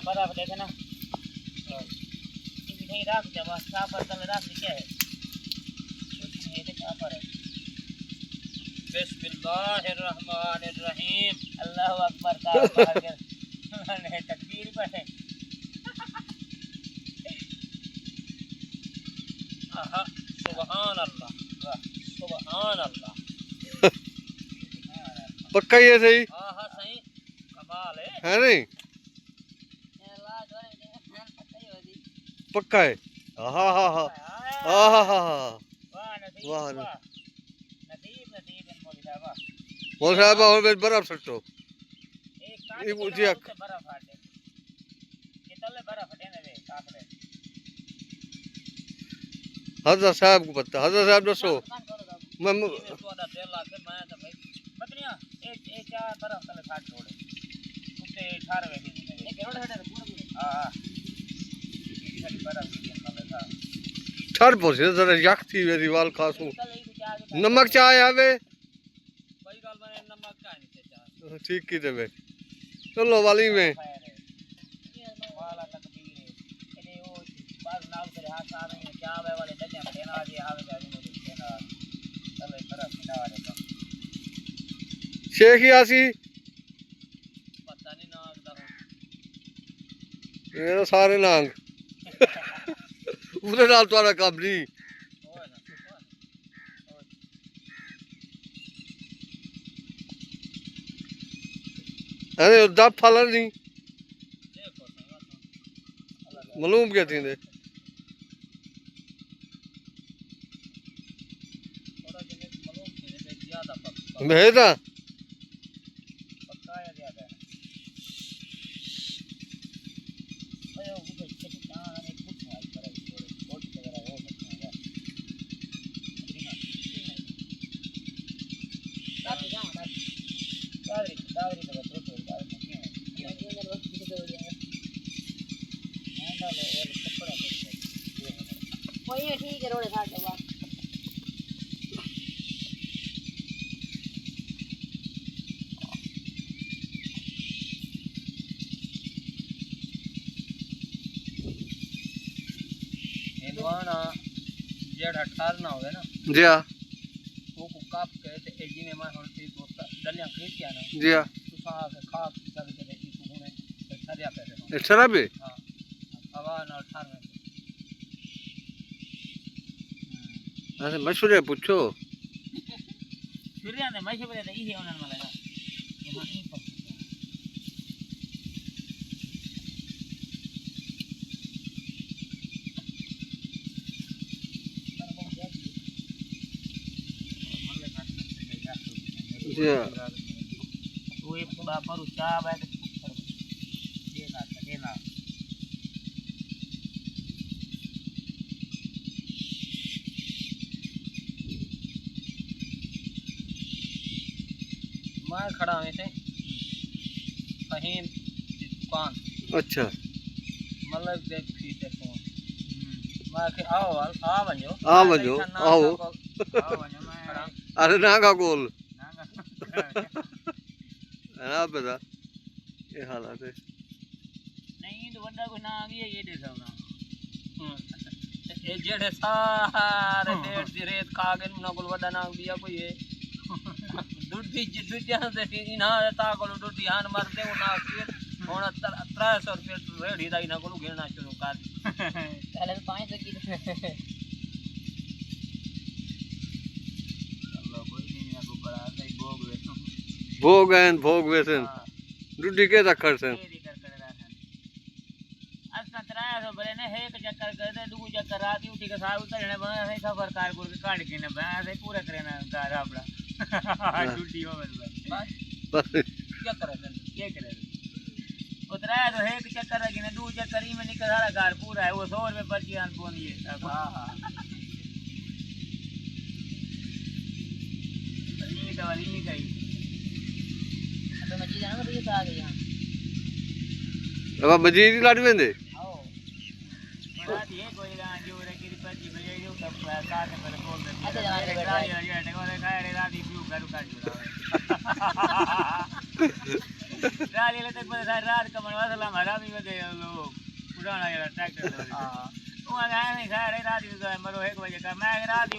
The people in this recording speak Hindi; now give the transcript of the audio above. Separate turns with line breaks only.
बर्फ देखे ना नहीं रख जब साफ बर्तन रख क्या है ये देखा पर बिस्मिल्लाहिर्रहमानिर्रहीम अल्लाहु अकबर का मैंने तकबीर पढ़े आहा सुभान अल्लाह सुभान अल्लाह
पक्का ही है सही
आहा सही कमाल
है नहीं पक्का है हाँ हाँ हाँ हाँ हाँ हाँ वाह मौल साहब और बर्फ सटो ये मुझे हजरत साहब को पता हजरत साहब दसो मैं ठर पहुंचे जरा यक थी वेरी वाल खासू नमक चाय आवे ठीक की देवे चलो वाली में शेख यासी ये तो सारे नांग उधर नाल तुम्हारा काम नहीं अरे दब फल नहीं मालूम क्या थी दे भेजा
ठीक है रोड साथ दवा
हिंदवाना जेड़ा ठारना होवे ना
जी हाँ
वो को काप के ते एजी में मैं होती दोस्त डलियां खरीद के ना
जी हाँ
तू खा सकते थे तू होने छरिया पे
एक्स्ट्रा भी
हां हवा ना ठार में
अरे मशहूर है पूछो
फिर ने मशहूर है ये होने वाला है ये नहीं पता
जी हाँ
वो एक पूरा पर चाह बैठ देना मैं खड़ा हूँ ऐसे फहीम की दुकान
अच्छा
मतलब देख फीते फोन मैं के आओ आ वञो
आओ वञो आओ
मैं
अरे ना का गोल ना पता ये हालात है
नहीं तो बंदा को ना आ गया ये दे सकना ये जेड़े सारे पेट दी रेत खा के ना कोल वडा ना दिया कोई है दूधी दूधिया से इना ता कोल दूधी हान मारते वो ना फिर होना 300 रुपए रेडी दा इना कोल घेरना शुरू कर पहले तो 500 की अल्लाह कोई नहीं ना को बड़ा सही
भोग वेसन डुडी के रखर से
बड़े ने एक चक्कर कर दे दू चक्कर रात उठी के साथ उतरने बना है खबर कारपुर के काट के ने बना से पूरा करना घर अपना डुडी हो बस क्या करे क्या करे उतरा तो एक चक्कर लगी ने दू चक्कर ही में निकल सारा घर पूरा है वो 100 रुपए पर्ची आन पोनी है हां हां ये दवाई नहीं गई तो मजी जाना तो ये आ गई यहां
अब मजीद लाड वेंदे
ये कोई ना जो रे की पर्ची बजे जो कब साथ में बोल दे अच्छा जा रे रात ही व्यू करू काट રાત એટલે તક બધા રાત કમણ વાસલા મારા બી બધે પુરાણા ટ્રેક્ટર હું આયા નહીં સાહેબ રાત મરો 1 વાગે મેં રાત